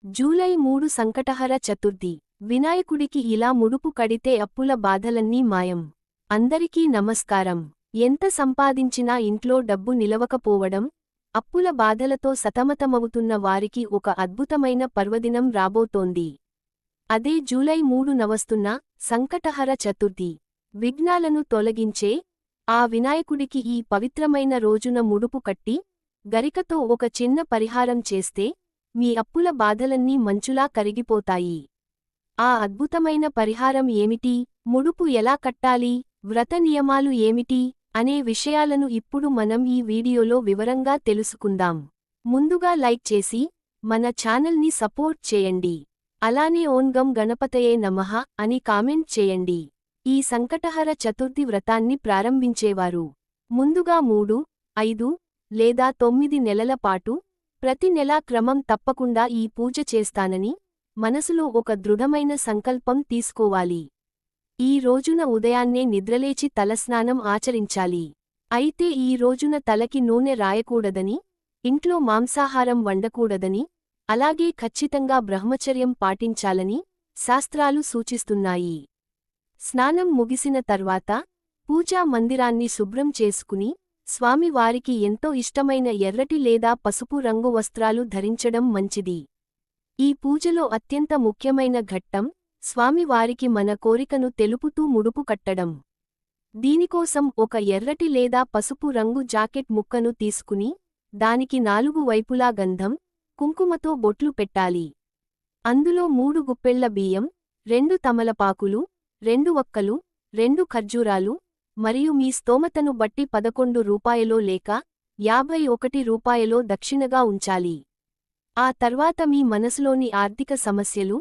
July 3 Sankatahara Chaturthi. వినాయకుడికి ఇలా ముడుపు కడితే అప్పుల బాధలన్నీ మాయం. అందరికీ నమస్కారం. ఎంత సంపాదించినా ఇంట్లో డబ్బు నిలవకపోవడం, అప్పుల బాధలతో సతమతమవుతున్న వారికి ఒక అద్భుతమైన పర్వదినం రాబోతోంది. అదే జూలై 3న వస్తున్న సంకటహర చతుర్థి. విఘ్నాలను తొలగించే ఆ వినాయకుడికి ఈ పవిత్రమైన రోజున ముడుపు కట్టి, గరికతో ఒక చిన్న పరిహారం చేస్తే మీ అప్పుల బాధలన్నీ మంచులా కరిగిపోతాయి. ఆ అద్భుతమైన పరిహారం ఏమిటి, ముడుపు ఎలా కట్టాలి, వ్రత నియమాలు ఏమిటి అనే విషయాలను ఇప్పుడు మనం ఈ వీడియోలో వివరంగా తెలుసుకుందాం. ముందుగా లైక్ చేసి మన ఛానల్ని సపోర్ట్ చేయండి. అలానే ఓం గం గణపతయే నమః అని కామెంట్ చేయండి. ఈ సంకటహర చతుర్థి వ్రతాన్ని ప్రారంభించేవారు ముందుగా 3, 5 లేదా 9 నెలల పాటు ప్రతి నెలా క్రమం తప్పకుండా ఈ పూజ చేస్తానని మనసులో ఒక దృఢమైన సంకల్పం తీసుకోవాలి. ఈ రోజున ఉదయాన్నే నిద్రలేచి తలస్నానం ఆచరించాలి. అయితే ఈ రోజున తలకి నూనె రాయకూడదని, ఇంట్లో మాంసాహారం వండకూడదని, అలాగే ఖచ్చితంగా బ్రహ్మచర్యం పాటించాలని శాస్త్రాలు సూచిస్తున్నాయి. స్నానం ముగిసిన తర్వాత పూజా మందిరాన్ని శుభ్రం చేసుకుని స్వామివారికి ఎంతో ఇష్టమైన ఎర్రటి లేదా పసుపు రంగు వస్త్రాలు ధరించడం మంచిది. ఈ పూజలో అత్యంత ముఖ్యమైన ఘట్టం స్వామివారికి మన కోరికను తెలుపుతూ ముడుపు కట్టడం. దీనికోసం ఒక ఎర్రటి లేదా పసుపు రంగు జాకెట్ ముక్కను తీసుకుని దానికి 4 వైపులా గంధం, కుంకుమతో బొట్లు పెట్టాలి. అందులో 3 గుప్పెళ్ల బియ్యం, 2 తమలపాకులు, 2 వక్కలు, 2 ఖర్జూరాలు మరియు మీ స్తోమతను బట్టి 11 రూపాయలో లేక 51 రూపాయలో దక్షిణగా ఉంచాలి. ఆ తర్వాత మీ మనసులోని ఆర్థిక సమస్యలు,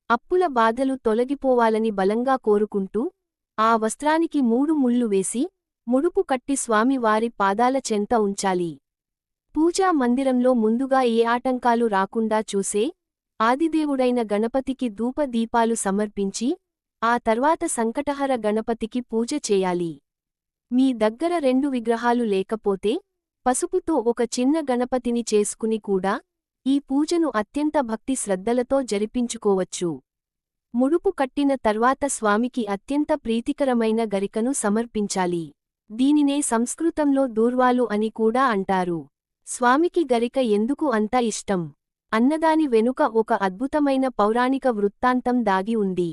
అప్పుల బాధలు తొలగిపోవాలని బలంగా కోరుకుంటూ ఆ వస్త్రానికి 3 ముళ్ళు వేసి ముడుపు కట్టి స్వామివారి పాదాల చెంత ఉంచాలి. పూజా మందిరంలో ముందుగా ఏ ఆటంకాలు రాకుండా చూసే ఆదిదేవుడైన గణపతికి ధూప దీపాలు సమర్పించి ఆ తర్వాత సంకటహర గణపతికి పూజ చేయాలి. మీ దగ్గర 2 విగ్రహాలు లేకపోతే పసుపుతో ఒక చిన్న గణపతిని చేసుకుని కూడా ఈ పూజను అత్యంత భక్తి శ్రద్ధలతో జరిపించుకోవచ్చు. ముడుపు కట్టిన తర్వాత స్వామికి అత్యంత ప్రీతికరమైన గరికను సమర్పించాలి. దీనినే సంస్కృతంలో దూర్వాలు అని కూడా అంటారు. స్వామికి గరిక ఎందుకు అంత ఇష్టం అన్నదాని వెనుక ఒక అద్భుతమైన పౌరాణిక వృత్తాంతం దాగి ఉంది.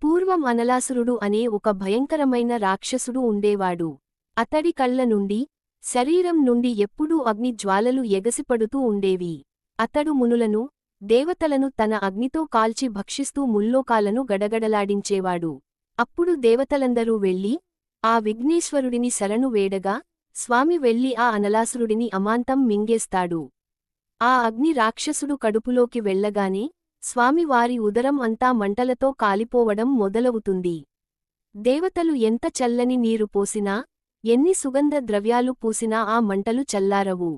పూర్వం అనలాసురుడు అనే ఒక భయంకరమైన రాక్షసుడు ఉండేవాడు. అతడి కళ్ల నుండి, శరీరం నుండి ఎప్పుడూ అగ్ని జ్వాలలు ఎగసిపడుతూ ఉండేవి. అతడు మునులను, దేవతలను తన అగ్నితో కాల్చి భక్షిస్తూ ముల్లోకాలను గడగడలాడించేవాడు. అప్పుడు దేవతలందరూ వెళ్లి ఆ విఘ్నేశ్వరుడిని శరణు వేడగా స్వామి వెళ్లి ఆ అనలాసురుడిని అమాంతం మింగేస్తాడు. ఆ అగ్ని రాక్షసుడు కడుపులోకి వెళ్లగానే స్వామివారి ఉదరం అంతా మంటలతో కాలిపోవడం మొదలవుతుంది. దేవతలు ఎంత చల్లని నీరు పోసినా, ఎన్ని సుగంధ ద్రవ్యాలు పూసినా ఆ మంటలు చల్లారవు.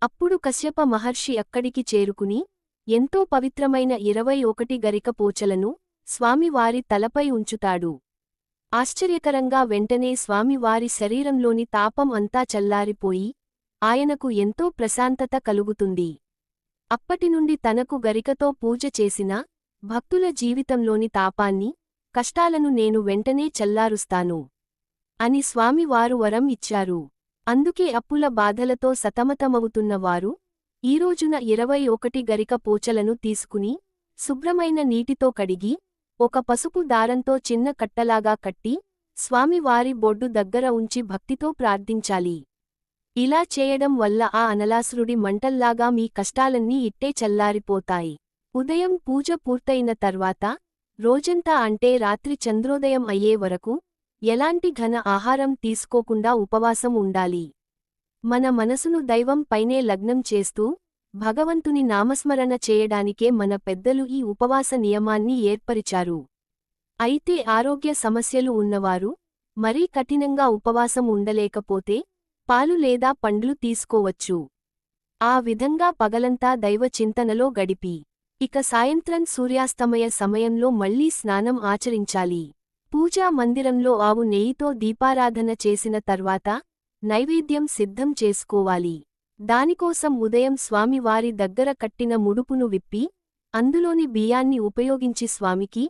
అప్పుడు కశ్యప మహర్షి అక్కడికి చేరుకుని ఎంతో పవిత్రమైన 21 గరిక పోచలను స్వామివారి తలపై ఉంచుతాడు. ఆశ్చర్యకరంగా వెంటనే స్వామివారి శరీరంలోని తాపం అంతా చల్లారిపోయి ఆయనకు ఎంతో ప్రశాంతత కలుగుతుంది. అప్పటినుండి తనకు గరికతో పూజ చేసిన భక్తుల జీవితంలోని తాపాన్ని, కష్టాలను నేను వెంటనే చల్లారుస్తాను అని స్వామివారు వరం ఇచ్చారు. అందుకే అప్పుల బాధలతో సతమతమవుతున్న వారు ఈరోజున 21 గరిక పోచలను తీసుకుని శుభ్రమైన నీటితో కడిగి ఒక పసుపు దారంతో చిన్న కట్టలాగా కట్టి స్వామివారి బొడ్డు దగ్గర ఉంచి భక్తితో ప్రార్థించాలి. ఇలా చేయడం వల్ల ఆ అనలాసురుడి మంటల్లాగా మీ కష్టాలన్నీ ఇట్టే చల్లారిపోతాయి. ఉదయం పూజ పూర్తయిన తర్వాత రోజంతా అంటే రాత్రి చంద్రోదయం అయ్యే వరకు ఎలాంటి ఘన ఆహారం తీసుకోకుండా ఉపవాసం ఉండాలి. మన మనసును దైవం పైనే లగ్నం చేస్తూ భగవంతుని నామస్మరణ చేయడానికే మన పెద్దలు ఈ ఉపవాస నియమాన్ని ఏర్పరిచారు. అయితే ఆరోగ్య సమస్యలు ఉన్నవారు మరీ కఠినంగా ఉపవాసం ఉండలేకపోతే పాలు లేదా పండ్లు తీసుకోవచ్చు. ఆ విధంగా పగలంతా దైవ చింతనలో గడిపి ఇక సాయంత్రం సూర్యాస్తమయ సమయంలో మళ్లీ స్నానం ఆచరించాలి. పూజా మందిరంలో ఆవు నెయ్యితో దీపారాధన చేసిన తర్వాత నైవేద్యం సిద్ధం చేసుకోవాలి. దానికోసం ఉదయం స్వామివారి దగ్గర కట్టిన ముడుపును విప్పి అందులోని బియ్యాన్ని ఉపయోగించి స్వామికి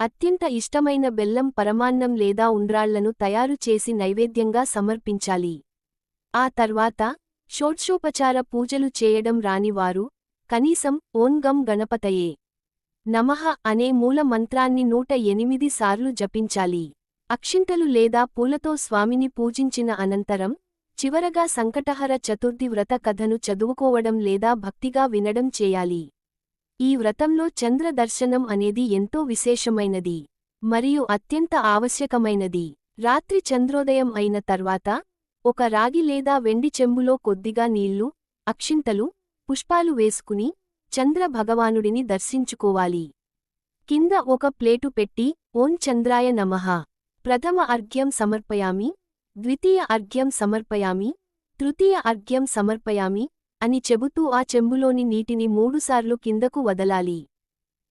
అత్యంత ఇష్టమైన బెల్లం పరమాన్నం లేదా ఉండ్రాళ్లను తయారు చేసి నైవేద్యంగా సమర్పించాలి. ఆ తర్వాత షోడ్షోపచార పూజలు చేయడం రానివారు కనీసం ఓం గం గణపతయే నమః అనే మూల మంత్రాన్ని 108 సార్లు జపించాలి. అక్షింతలు లేదా పూలతో స్వామిని పూజించిన అనంతరం చివరగా సంకటహర చతుర్థి వ్రత కథను చదువుకోవడం లేదా భక్తిగా వినడం చేయాలి. ఈ వ్రతంలో చంద్ర దర్శనం అనేది ఎంతో విశేషమైనది మరియు అత్యంత ఆవశ్యకమైనది. రాత్రి చంద్రోదయం అయిన తర్వాత ఒక రాగి లేదా వెండి చెంబులో కొద్దిగా నీళ్లు, అక్షింతలు, పుష్పాలు వేసుకుని చంద్ర భగవానుడిని దర్శించుకోవాలి. కింద ఒక ప్లేటు పెట్టి ఓం చంద్రాయ నమః ప్రథమ అర్ఘ్యం సమర్పయామి, ద్వితీయ అర్ఘ్యం సమర్పయామి, తృతీయ అర్ఘ్యం సమర్పయామి అని చెబుతూ ఆ చెంబులోని నీటిని 3 సార్లు కిందకు వదలాలి.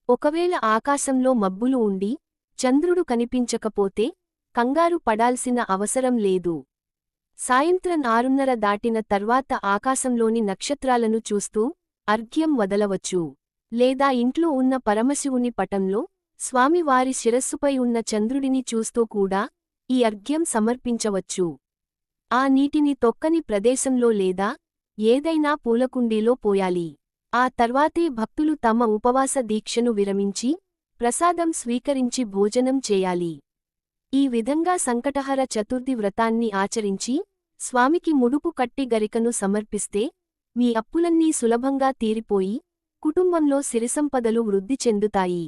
ఒకవేళ ఆకాశంలో మబ్బులు ఉండి చంద్రుడు కనిపించకపోతే కంగారు పడాల్సిన అవసరం లేదు. సాయంత్రం 6:30 దాటిన తర్వాత ఆకాశంలోని నక్షత్రాలను చూస్తూ అర్ఘ్యం వదలవచ్చు. లేదా ఇంట్లో ఉన్న పరమశివుని పటంలో స్వామివారి శిరస్సుపై ఉన్న చంద్రుడిని చూస్తూ కూడా ఈ అర్ఘ్యం సమర్పించవచ్చు. ఆ నీటిని తొక్కని ప్రదేశంలో లేదా ఏదైనా పూలకుండీలో పోయాలి. ఆ తర్వాతే భక్తులు తమ ఉపవాస దీక్షను విరమించి ప్రసాదం స్వీకరించి భోజనం చేయాలి. ఈ విధంగా సంకటహర చతుర్థి వ్రతాన్ని ఆచరించి స్వామికి ముడుపు కట్టి గరికను సమర్పిస్తే మీ అప్పులన్నీ సులభంగా తీరిపోయి కుటుంబంలో సిరిసంపదలు వృద్ధి చెందుతాయి.